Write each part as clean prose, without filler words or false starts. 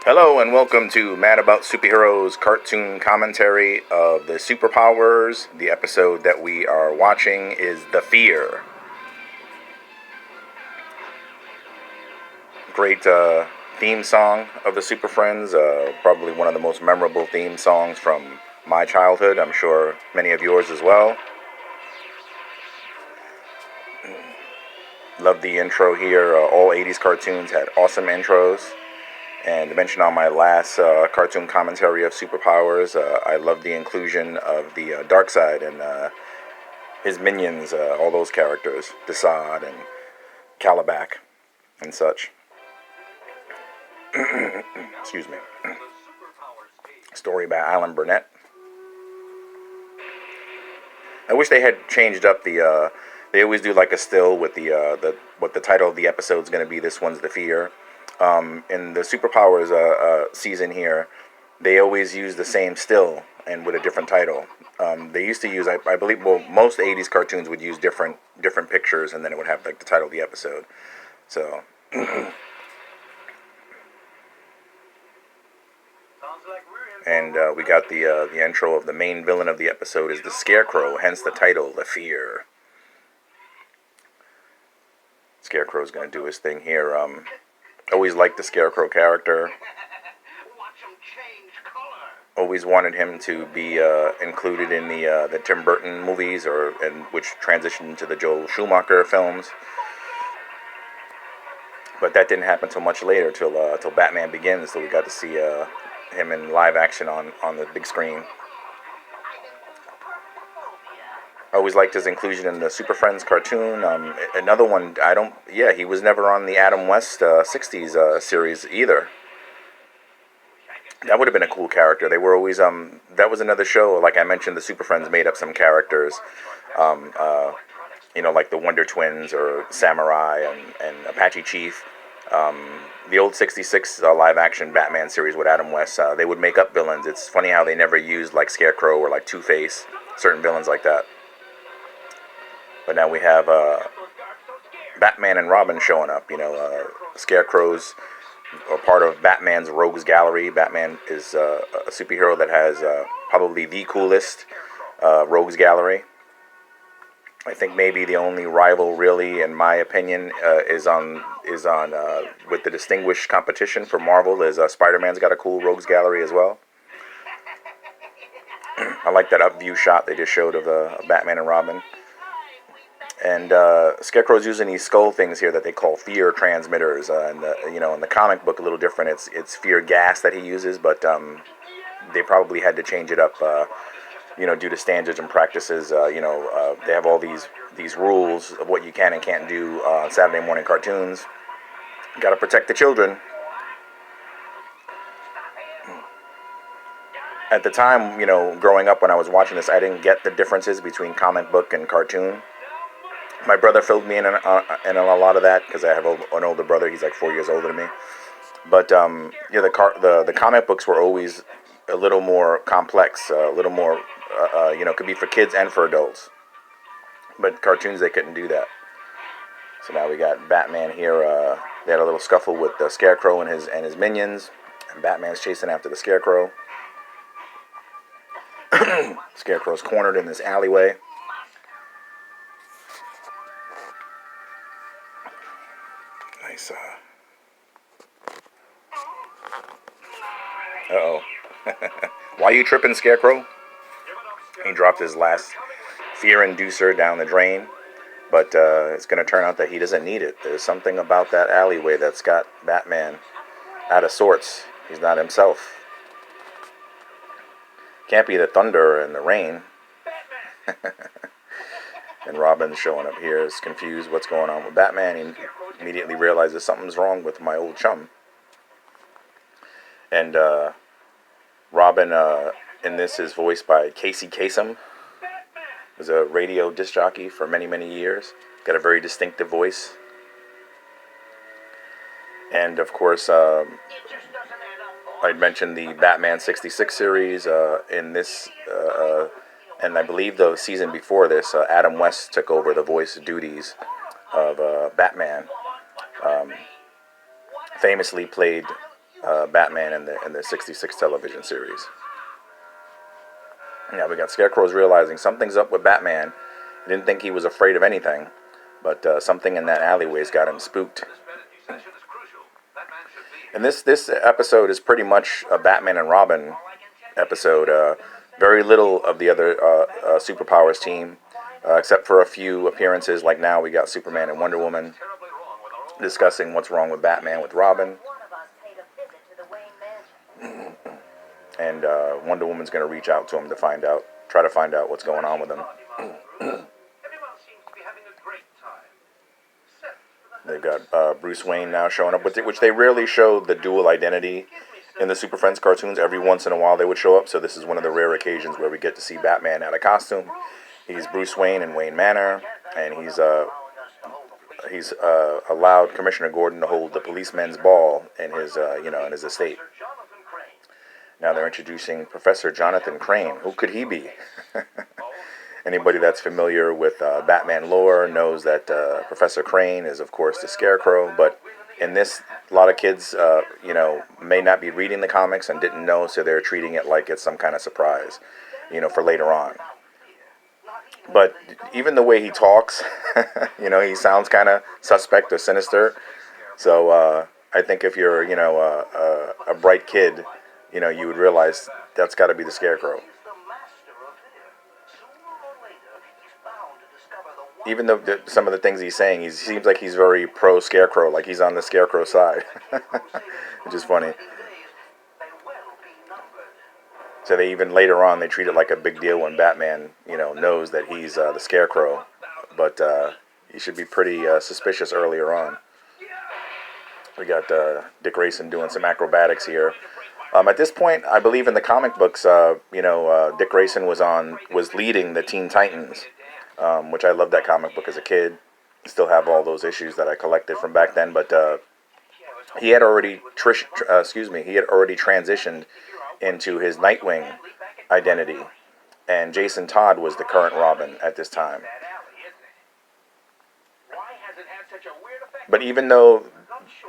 Hello and welcome to Mad About Superheroes cartoon commentary of the superpowers. The episode that we are watching is The Fear. Great theme song of the Super Friends. Probably one of the most memorable theme songs from my childhood. I'm sure many of yours as well. Love the intro here. All 80s cartoons had awesome intros. And to mention on my last cartoon commentary of superpowers, I love the inclusion of the Darkseid and his minions, all those characters, Desaad and Calabac and such. Excuse me. Story by Alan Burnett. I wish they had changed up the. They always do like a still with the what the title of the episode is going to be. This one's The Fear. In the superpowers season here, they always use the same still and with a different title. They used to use, I believe, well, most 80s cartoons would use different pictures, and then it would have like the title of the episode. So. And we got the intro of the main villain of the episode is the Scarecrow, hence the title, The Fear. Scarecrow's going to do his thing here. Always liked the Scarecrow character. Always wanted him to be included in the Tim Burton movies, which transitioned to the Joel Schumacher films. But that didn't happen till much later, till Batman Begins. So we got to see him in live action on the big screen. I always liked his inclusion in the Super Friends cartoon. Another one, he was never on the Adam West 60s series either. That would have been a cool character. They were always, that was another show, like I mentioned, the Super Friends made up some characters, like the Wonder Twins or Samurai and Apache Chief. The old 66 live-action Batman series with Adam West, they would make up villains. It's funny how they never used, like, Scarecrow or, like, Two-Face, certain villains like that. But now we have Batman and Robin showing up. Scarecrow's a part of Batman's Rogues Gallery. Batman is a superhero that has probably the coolest Rogues Gallery. I think maybe the only rival, really, in my opinion, is on with the distinguished competition for Marvel. Is Spider-Man's got a cool Rogues Gallery as well. I like that up view shot they just showed of Batman and Robin. And Scarecrow's using these skull things here that they call fear transmitters. In the comic book, a little different. It's fear gas that he uses, but they probably had to change it up, due to standards and practices. They have all these rules of what you can and can't do on Saturday morning cartoons. Got to protect the children. At the time, growing up when I was watching this, I didn't get the differences between comic book and cartoon. My brother filled me in on a lot of that because I have an older brother. He's like 4 years older than me. But the comic books were always a little more complex, a little more, could be for kids and for adults. But cartoons, they couldn't do that. So now we got Batman here. They had a little scuffle with the Scarecrow and his minions, and Batman's chasing after the Scarecrow. Scarecrow's cornered in this alleyway. Nice. Uh-oh. Why you tripping, Scarecrow? He dropped his last fear inducer down the drain, but it's going to turn out that he doesn't need it. There's something about that alleyway that's got Batman out of sorts. He's not himself. Can't be the thunder and the rain. And Robin's showing up here, is confused what's going on with Batman. He immediately realizes something's wrong with my old chum. And Robin in this is voiced by Casey Kasem. Was a radio disc jockey for many, many years. Got a very distinctive voice. And of course, I'd mentioned the Batman 66 series. In this, and I believe the season before this, Adam West took over the voice duties of Batman. Famously played Batman in the '66 television series. Yeah, we got Scarecrow's realizing something's up with Batman. He didn't think he was afraid of anything, but something in that alleyway's got him spooked. And this episode is pretty much a Batman and Robin episode. Very little of the other superpowers team, except for a few appearances. Like now we got Superman and Wonder Woman discussing what's wrong with Batman with Robin. And Wonder Woman's going to reach out to him to try to find out what's going on with him. They've got Bruce Wayne now showing up, which they rarely show the dual identity in the Super Friends cartoons. Every once in a while they would show up, so this is one of the rare occasions where we get to see Batman out of costume. He's Bruce Wayne in Wayne Manor, and he's allowed Commissioner Gordon to hold the policeman's ball in his in his estate. Now they're introducing Professor Jonathan Crane. Who could he be? Anybody that's familiar with Batman lore knows that Professor Crane is, of course, the Scarecrow. But in this, a lot of kids, may not be reading the comics and didn't know, so they're treating it like it's some kind of surprise, for later on. But even the way he talks, he sounds kind of suspect or sinister. So I think if you're, a bright kid, you would realize that's got to be the Scarecrow. Even though some of the things he's saying, he seems like he's very pro-Scarecrow, like he's on the Scarecrow side, which is funny. So they even later on, they treat it like a big deal when Batman, knows that he's the Scarecrow. But he should be pretty suspicious earlier on. We got Dick Grayson doing some acrobatics here. At this point, I believe in the comic books, Dick Grayson was leading the Teen Titans, which I loved that comic book as a kid. Still have all those issues that I collected from back then, but he had already transitioned into his Nightwing identity, and Jason Todd was the current Robin at this time. But even though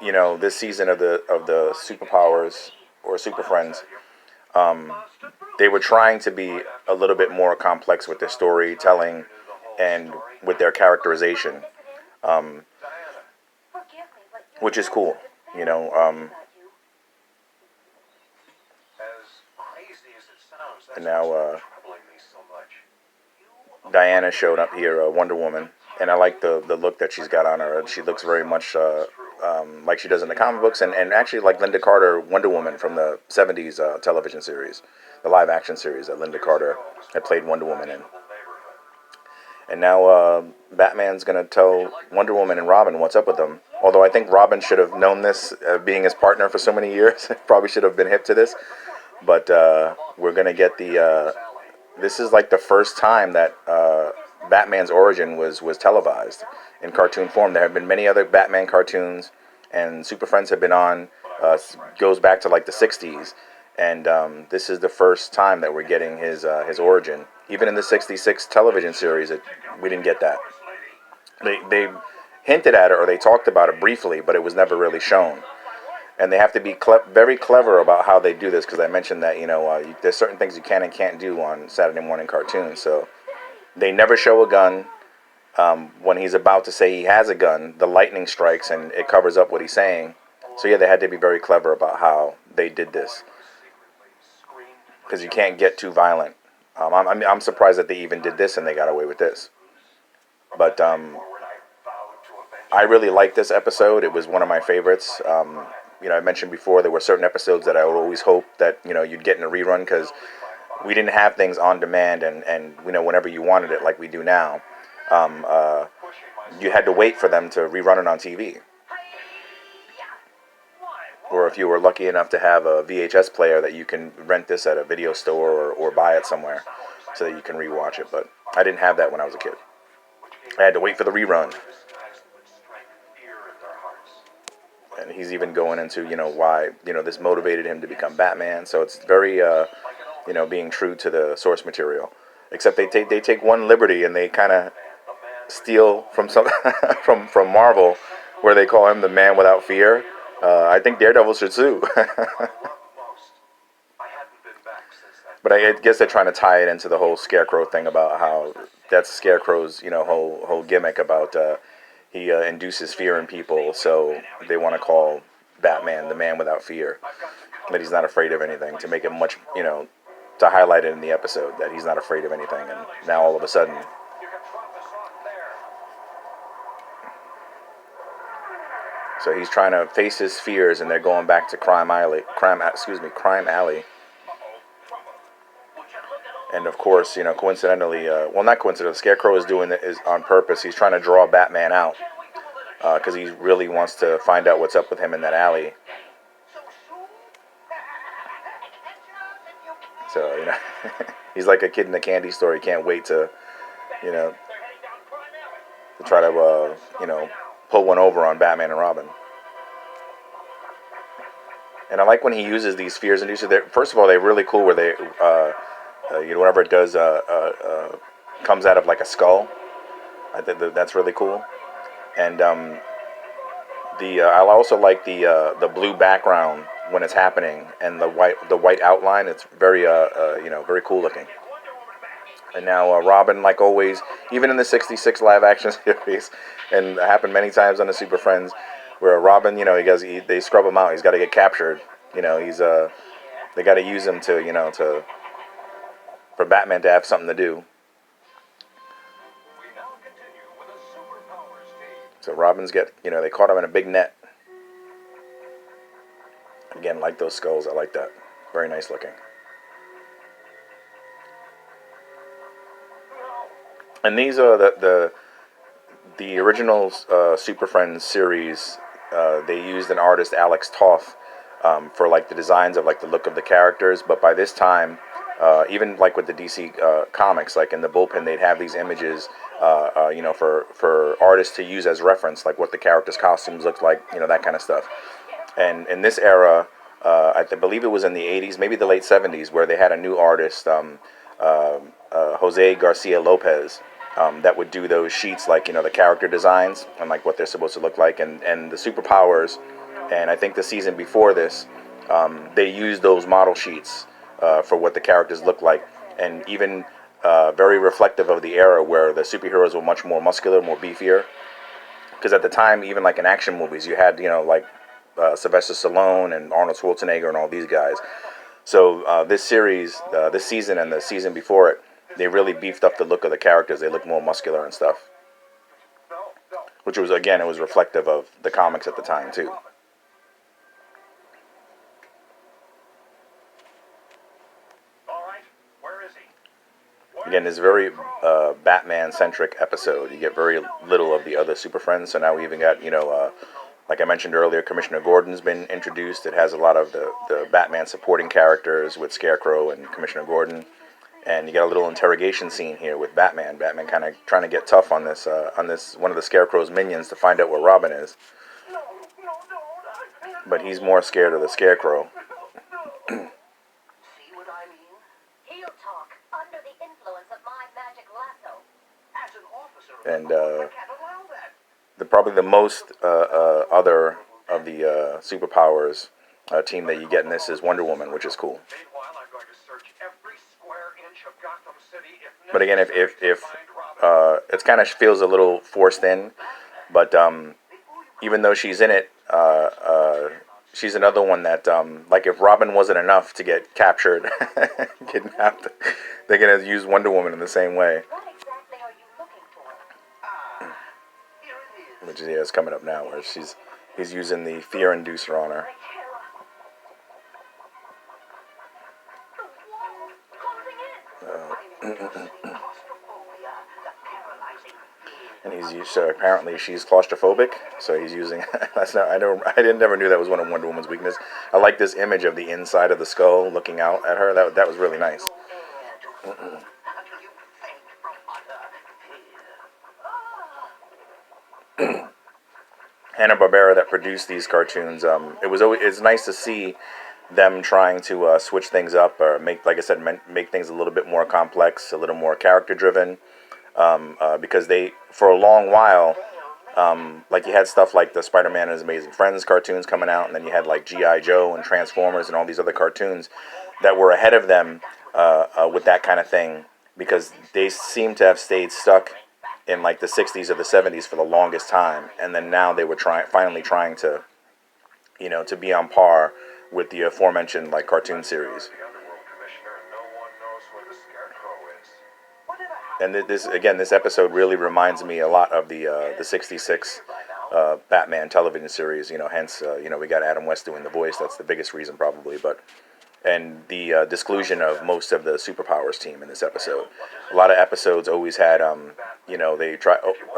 this season of the Superpowers or Super Friends, they were trying to be a little bit more complex with their storytelling and with their characterization, which is cool, and now Diana showed up here, Wonder Woman, and I like the look that she's got on her. She looks very much like she does in the comic books, and actually like Linda Carter, Wonder Woman from the 70s television series, the live action series that Linda Carter had played Wonder Woman in. And now Batman's going to tell Wonder Woman and Robin what's up with them. Although I think Robin should have known this, being his partner for so many years. Probably should have been hip to this. But we're going to get this is like the first time that Batman's origin was televised in cartoon form. There have been many other Batman cartoons, and Super Friends have been on, goes back to like the 60s. And this is the first time that we're getting his origin. Even in the '66 television series, we didn't get that. They hinted at it, or they talked about it briefly, but it was never really shown. And they have to be very clever about how they do this, because I mentioned that there's certain things you can and can't do on Saturday morning cartoons. So they never show a gun. When he's about to say he has a gun, the lightning strikes and it covers up what he's saying. So yeah, they had to be very clever about how they did this, because you can't get too violent. I'm surprised that they even did this and they got away with this. But I really liked this episode. It was one of my favorites. I mentioned before there were certain episodes that I would always hope that you'd get in a rerun, because we didn't have things on demand and whenever you wanted it like we do now. You had to wait for them to rerun it on TV. Or if you were lucky enough to have a VHS player that you can rent this at a video store or buy it somewhere so that you can rewatch it. But I didn't have that when I was a kid. I had to wait for the rerun. And he's even going into, why, this motivated him to become Batman. So it's very, being true to the source material. Except they take one liberty and they kind of steal from from Marvel, where they call him the Man Without Fear. I think Daredevil should sue. But I guess they're trying to tie it into the whole Scarecrow thing about how that's Scarecrow's, whole gimmick about he induces fear in people. So they want to call Batman the man without fear, that he's not afraid of anything, to make it much, to highlight it in the episode that he's not afraid of anything. And now all of a sudden, so he's trying to face his fears, and they're going back to Crime Alley. Crime Alley. And of course, coincidentally, well, not coincidentally, Scarecrow is doing it is on purpose. He's trying to draw Batman out because he really wants to find out what's up with him in that alley. So he's like a kid in a candy store. He can't wait to, to try to, pull one over on Batman and Robin. And I like when he uses these fears inducers. First of all, they're really cool. Where they, whatever it does, comes out of like a skull. I think that's really cool. And I also like the blue background when it's happening, and the white outline. It's very very cool looking. And now Robin, like always, even in the '66 live action series, and it happened many times on the Super Friends, where Robin, they scrub him out. He's got to get captured. They got to use him to for Batman to have something to do. So Robin's they caught him in a big net. Again, like those skulls, I like that. Very nice looking. And these are the original Super Friends series. They used an artist, Alex Toth, for like the designs of like the look of the characters. But by this time, even like with the DC comics, like in the bullpen, they'd have these images, for artists to use as reference, like what the characters' costumes looked like, that kind of stuff. And in this era, I believe it was in the '80s, maybe the late '70s, where they had a new artist, Jose Garcia Lopez, that would do those sheets, like the character designs and like what they're supposed to look like, and the superpowers. And I think the season before this, they used those model sheets for what the characters look like, and even very reflective of the era where the superheroes were much more muscular, more beefier. Because at the time, even like in action movies, you had like Sylvester Stallone and Arnold Schwarzenegger and all these guys. So this series, this season and the season before it, they really beefed up the look of the characters. They look more muscular and stuff, which was, again, it was reflective of the comics at the time too. Again, this very Batman-centric episode. You get very little of the other Super Friends. So now we even got, like I mentioned earlier, Commissioner Gordon's been introduced. It has a lot of the Batman supporting characters with Scarecrow and Commissioner Gordon. And you got a little interrogation scene here with Batman. Batman kind of trying to get tough on this one of the Scarecrow's minions to find out where Robin is. But he's more scared of the Scarecrow. And probably the most other of the superpowers team that you get in this is Wonder Woman, which is cool. But again, if it kind of feels a little forced in, but even though she's in it, she's another one that, like if Robin wasn't enough to get captured, kidnapped, they're gonna use Wonder Woman in the same way. Which is coming up now, where he's using the fear inducer on her. And so apparently she's claustrophobic, so he's using. I never knew that was one of Wonder Woman's weaknesses. I like this image of the inside of the skull looking out at her. That was really nice. Hanna-Barbera that produced these cartoons. It's nice to see them trying to switch things up, or like I said, make things a little bit more complex, a little more character driven. Because for a long while, Like you had stuff like the Spider-Man and His Amazing Friends cartoons coming out, and then you had like G.I. Joe and Transformers and all these other cartoons that were ahead of them with that kind of thing, because they seem to have stayed stuck in like the 60s or the 70s for the longest time, and then now they were finally trying to, to be on par with the aforementioned like cartoon series. And this episode really reminds me a lot of the '66 Batman television series. Hence, we got Adam West doing the voice. That's the biggest reason, probably. But and the disclusion of most of the superpowers team in this episode. A lot of episodes always had, they try.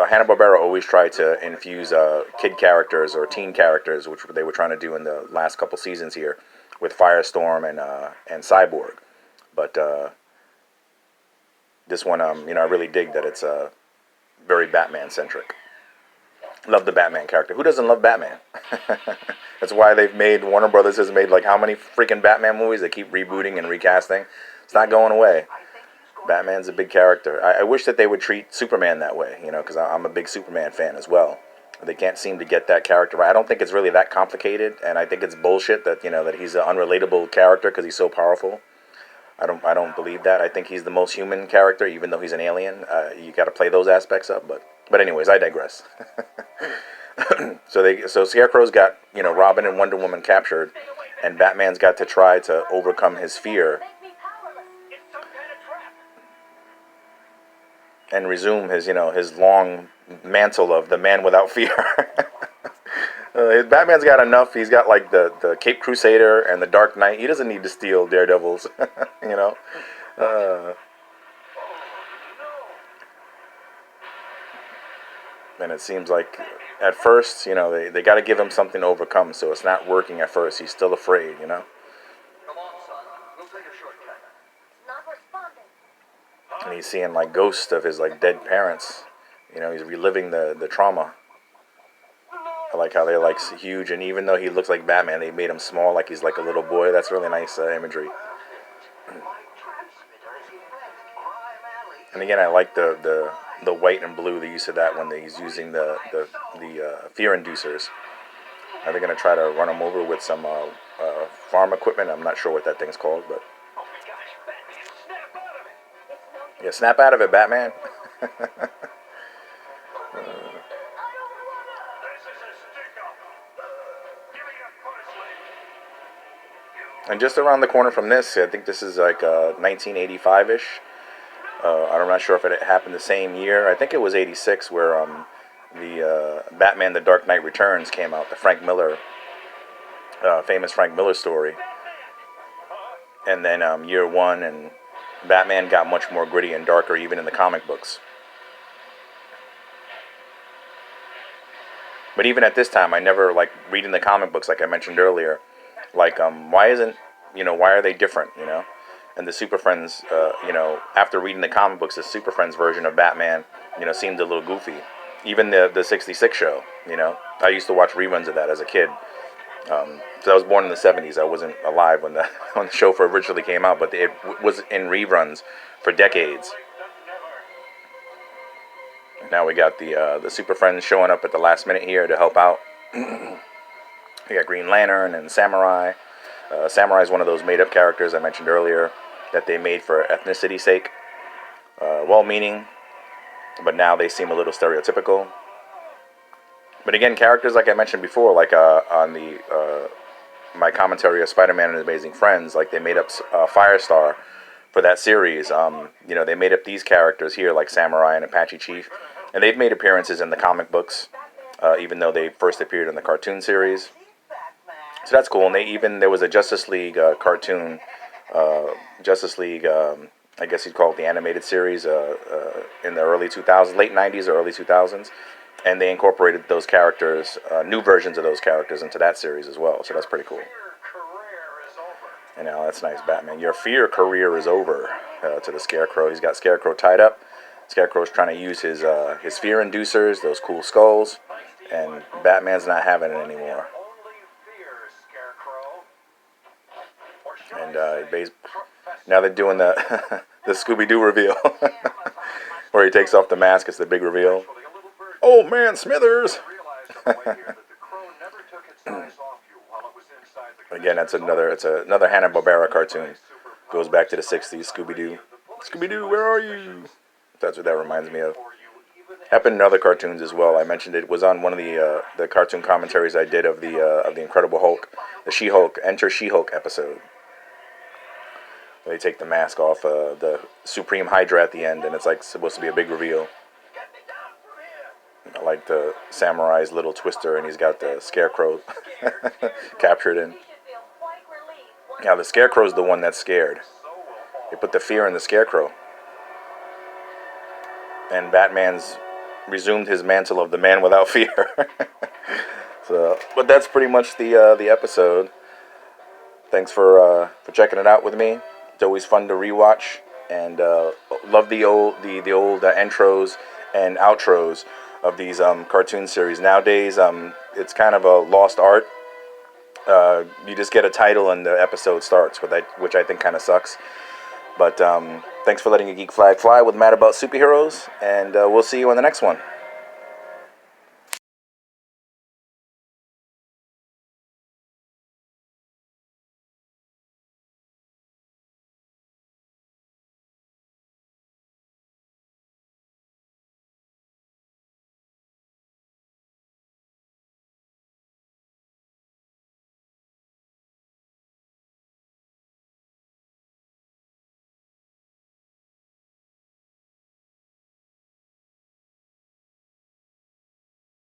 Hanna-Barbera always tried to infuse kid characters or teen characters, which they were trying to do in the last couple seasons here with Firestorm and Cyborg. But this one, I really dig that it's very Batman-centric. Love the Batman character. Who doesn't love Batman? That's why Warner Brothers has made like how many freaking Batman movies? They keep rebooting and recasting. It's not going away. Batman's a big character. I wish that they would treat Superman that way, because I'm a big Superman fan as well. They can't seem to get that character right. I don't think it's really that complicated, and I think it's bullshit that, that he's an unrelatable character because he's so powerful. I don't believe that. I think he's the most human character, even though he's an alien. You got to play those aspects up, but anyways, I digress. So Scarecrow's got Robin and Wonder Woman captured, and Batman's got to try to overcome his fear and resume his his long mantle of the man without fear. Batman's got enough. He's got like the Cape Crusader and the Dark Knight. He doesn't need to steal Daredevil's, And it seems like at first, they got to give him something to overcome. So it's not working at first. He's still afraid, Come on, son. We'll take a shortcut. Not responding. And he's seeing like ghosts of his like dead parents. He's reliving the trauma. I like how they're like huge, and even though he looks like Batman, they made him small, like he's like a little boy. That's really nice imagery. And again, I like the white and blue, the use of that when he's using the fear inducers. Are they going to try to run him over with some farm equipment? I'm not sure what that thing's called, but yeah, snap out of it, Batman. And just around the corner from this, I think this is like 1985-ish. I'm not sure if it happened the same year. I think it was 86 where the Batman The Dark Knight Returns came out, the Frank Miller, famous Frank Miller story. And then year one, and Batman got much more gritty and darker even in the comic books. But even at this time, I never, like, reading the comic books, like I mentioned earlier, like, why are they different, And the Super Friends, after reading the comic books, the Super Friends version of Batman, seemed a little goofy. Even the 66 show, I used to watch reruns of that as a kid. So I was born in the 70s. I wasn't alive when the show originally came out, but it was in reruns for decades. Now we got the Super Friends showing up at the last minute here to help out. We got Green Lantern and Samurai. Samurai is one of those made-up characters I mentioned earlier that they made for ethnicity's sake. Well-meaning, but now they seem a little stereotypical. But again, characters like I mentioned before, like on my commentary of Spider-Man and His Amazing Friends, like they made up Firestar for that series. They made up these characters here, like Samurai and Apache Chief, and they've made appearances in the comic books, even though they first appeared in the cartoon series. So that's cool. And there was a Justice League cartoon, Justice League, I guess you'd call it the animated series, in the early 2000s, late 90s or early 2000s. And they incorporated those characters, new versions of those characters into that series as well. So that's pretty cool. And now that's nice, Batman. Your fear career is over, to the Scarecrow. He's got Scarecrow tied up. Scarecrow's trying to use his fear inducers, those cool skulls. And Batman's not having it anymore. And now they're doing the the Scooby-Doo reveal, where he takes off the mask. It's the big reveal. Old Man Smithers. Again, that's another Hanna-Barbera cartoon. Goes back to the '60s. Scooby-Doo. Scooby-Doo, where are you? That's what that reminds me of. Happened in other cartoons as well. I mentioned it was on one of the cartoon commentaries I did of the Incredible Hulk, the She-Hulk Enter She-Hulk episode. They take the mask off the Supreme Hydra at the end, and it's like supposed to be a big reveal. I like the Samurai's little twister, and he's got the Scarecrow captured in. Now the Scarecrow's the one that's scared. They put the fear in the Scarecrow, and Batman's resumed his mantle of the man without fear. So, but that's pretty much the episode. Thanks for checking it out with me. It's always fun to rewatch, and love the old intros and outros of these cartoon series. Nowadays, it's kind of a lost art. You just get a title and the episode starts, which I think kind of sucks. But thanks for letting your geek flag fly with Mad About Superheroes, and we'll see you in the next one.